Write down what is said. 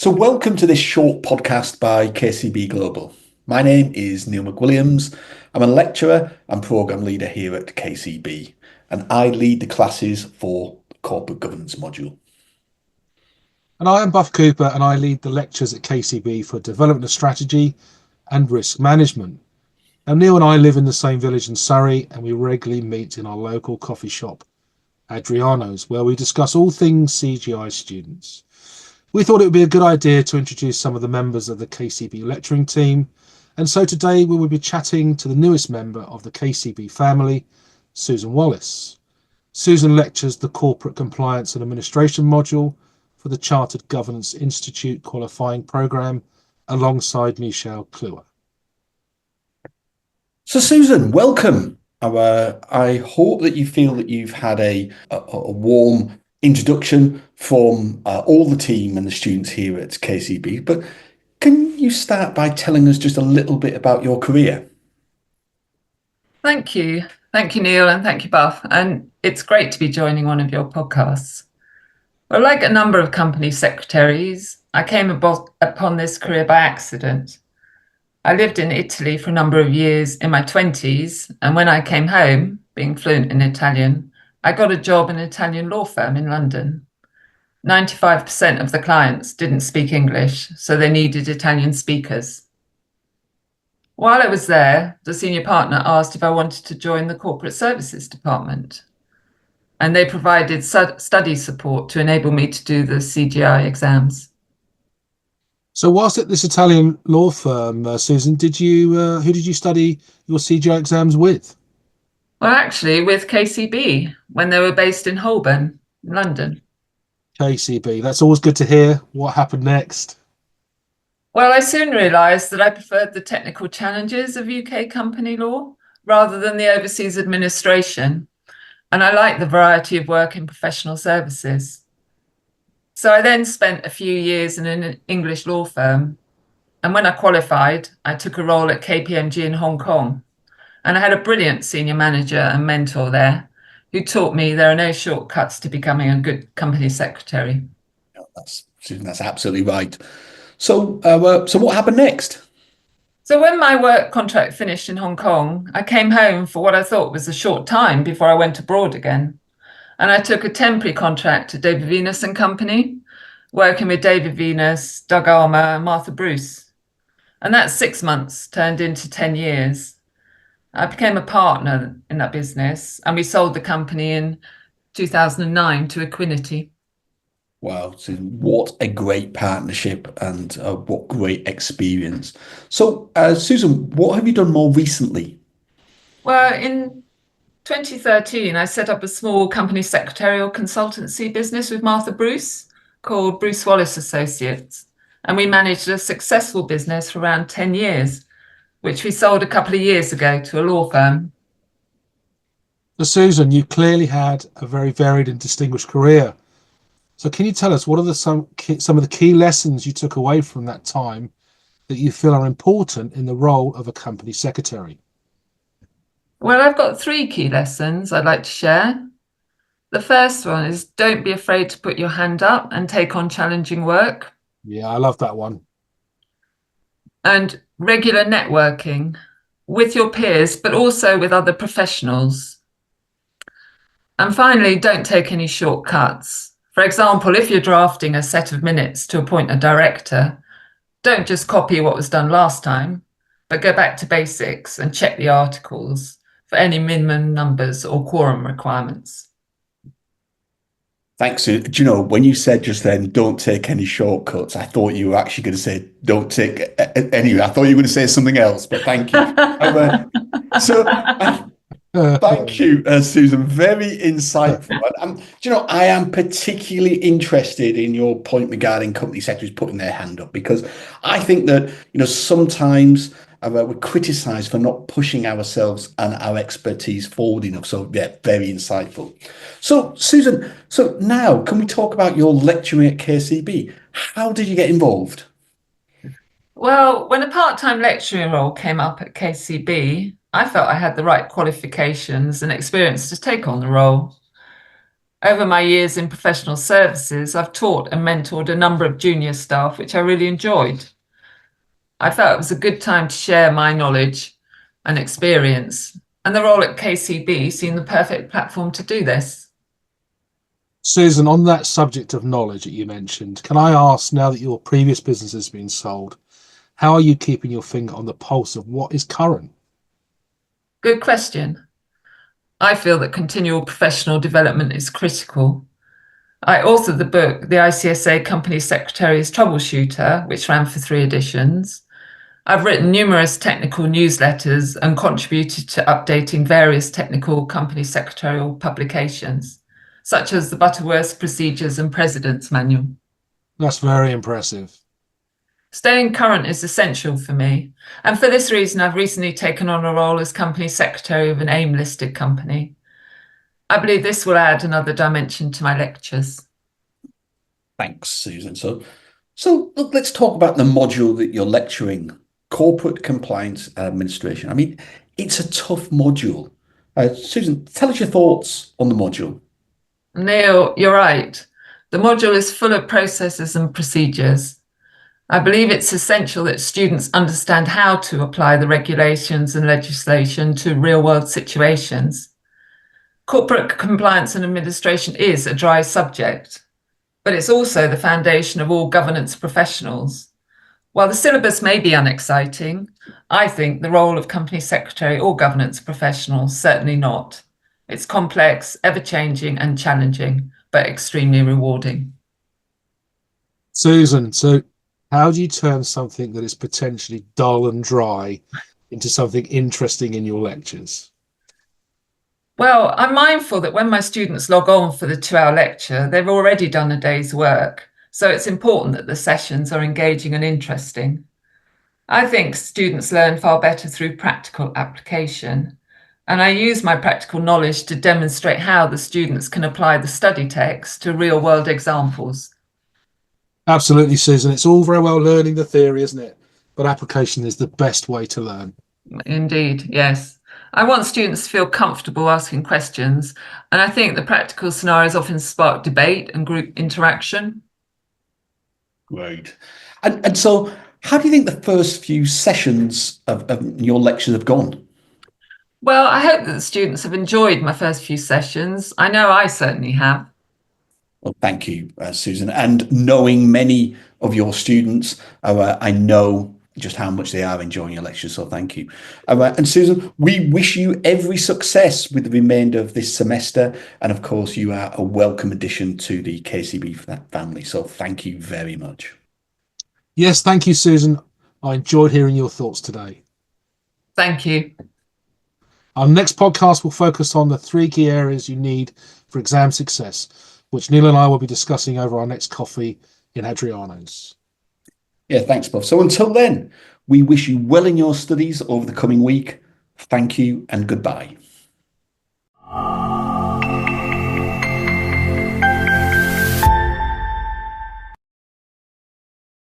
So, welcome to this short podcast by KCB Global. My name is Neil McWilliams. I'm a lecturer and programme leader here at KCB, and I lead the classes for the corporate governance module. And I am Buff Cooper, and I lead the lectures at KCB for development of strategy and risk management. Now, Neil and I live in the same village in Surrey, and we regularly meet in our local coffee shop, Adriano's, where we discuss all things CGI students. We thought it would be a good idea to introduce some of the members of the KCB lecturing team, and so today we will be chatting to the newest member of the KCB family, Susan Wallace. Susan lectures the Corporate Compliance and Administration module for the Chartered Governance Institute qualifying programme alongside Michelle Kluwer. So, Susan, welcome. I hope that you feel that you've had a warm introduction from all the team and the students here at KCB. But can you start by telling us just a little bit about your career? Thank you. Thank you, Neil, and thank you, Buff. And it's great to be joining one of your podcasts. Well, like a number of company secretaries, I came upon this career by accident. I lived in Italy for a number of years in my 20s, and when I came home, being fluent in Italian, I got a job in an Italian law firm in London. 95% of the clients didn't speak English, so they needed Italian speakers. While I was there, the senior partner asked if I wanted to join the corporate services department, and they provided study support to enable me to do the CGI exams. So whilst at this Italian law firm, Susan, who did you study your CGI exams with? Well, actually, with KCB, when they were based in Holborn, London. KCB, that's always good to hear. What happened next? Well, I soon realised that I preferred the technical challenges of UK company law rather than the overseas administration, and I liked the variety of work in professional services. So I then spent a few years in an English law firm, and when I qualified, I took a role at KPMG in Hong Kong, and I had a brilliant senior manager and mentor there who taught me there are no shortcuts to becoming a good company secretary. Susan, that's absolutely right. So what happened next? So when my work contract finished in Hong Kong, I came home for what I thought was a short time before I went abroad again. And I took a temporary contract at David Venus and Company, working with David Venus, Doug Armour, and Martha Bruce. And that 6 months turned into 10 years. I became a partner in that business, and we sold the company in 2009 to Equinity. Wow, Susan, what a great partnership and what great experience. So, Susan, what have you done more recently? Well, in 2013, I set up a small company secretarial consultancy business with Martha Bruce called Bruce Wallace Associates. And we managed a successful business for around 10 years, which we sold a couple of years ago to a law firm. So Susan, you clearly had a very varied and distinguished career. So can you tell us what are some of the key lessons you took away from that time that you feel are important in the role of a company secretary? Well, I've got 3 key lessons I'd like to share. The first one is don't be afraid to put your hand up and take on challenging work. Yeah, I love that one. And regular networking with your peers, but also with other professionals. And finally, don't take any shortcuts. For example, if you're drafting a set of minutes to appoint a director, don't just copy what was done last time, but go back to basics and check the articles for any minimum numbers or quorum requirements. Thanks. Do you know, when you said just then, don't take any shortcuts, I thought you were actually going to say, don't take any. I thought you were going to say something else, but thank you. Thank you, Susan. Very insightful. I am particularly interested in your point regarding company secretaries putting their hand up, because I think that, sometimes we're criticised for not pushing ourselves and our expertise forward enough. So, yeah, very insightful. So, Susan, now can we talk about your lecturing at KCB? How did you get involved? Well, when a part-time lecturing role came up at KCB, I felt I had the right qualifications and experience to take on the role. Over my years in professional services, I've taught and mentored a number of junior staff, which I really enjoyed. I felt it was a good time to share my knowledge and experience, and the role at KCB seemed the perfect platform to do this. Susan, on that subject of knowledge that you mentioned, can I ask, now that your previous business has been sold, how are you keeping your finger on the pulse of what is current? Good question. I feel that continual professional development is critical. I authored the book, The ICSA Company Secretary's Troubleshooter, which ran for 3 editions. I've written numerous technical newsletters and contributed to updating various technical company secretarial publications, such as the Butterworth Procedures and President's Manual. That's very impressive. Staying current is essential for me, and for this reason I've recently taken on a role as company secretary of an AIM-listed company. I believe this will add another dimension to my lectures. Thanks, Susan. So look, let's talk about the module that you're lecturing, Corporate Compliance and Administration. I mean, it's a tough module. Susan, tell us your thoughts on the module. Neil, you're right. The module is full of processes and procedures. I believe it's essential that students understand how to apply the regulations and legislation to real-world situations. Corporate compliance and administration is a dry subject, but it's also the foundation of all governance professionals. While the syllabus may be unexciting, I think the role of company secretary or governance professional certainly not. It's complex, ever-changing and challenging, but extremely rewarding. Susan, so how do you turn something that is potentially dull and dry into something interesting in your lectures? Well, I'm mindful that when my students log on for the 2-hour lecture, they've already done a day's work. So it's important that the sessions are engaging and interesting. I think students learn far better through practical application. And I use my practical knowledge to demonstrate how the students can apply the study text to real-world examples. Absolutely, Susan. It's all very well learning the theory, isn't it? But application is the best way to learn. Indeed, yes. I want students to feel comfortable asking questions, and I think the practical scenarios often spark debate and group interaction. Great. And so how do you think the first few sessions of your lectures have gone? Well, I hope that the students have enjoyed my first few sessions. I know I certainly have. Well, thank you, Susan. And knowing many of your students, I know just how much they are enjoying your lectures. So thank you. And Susan, we wish you every success with the remainder of this semester. And of course, you are a welcome addition to the KCB family. So thank you very much. Yes, thank you, Susan. I enjoyed hearing your thoughts today. Thank you. Our next podcast will focus on the 3 key areas you need for exam success, which Neil and I will be discussing over our next coffee in Adriano's. Yeah, thanks, Bob. So until then, we wish you well in your studies over the coming week. Thank you and goodbye.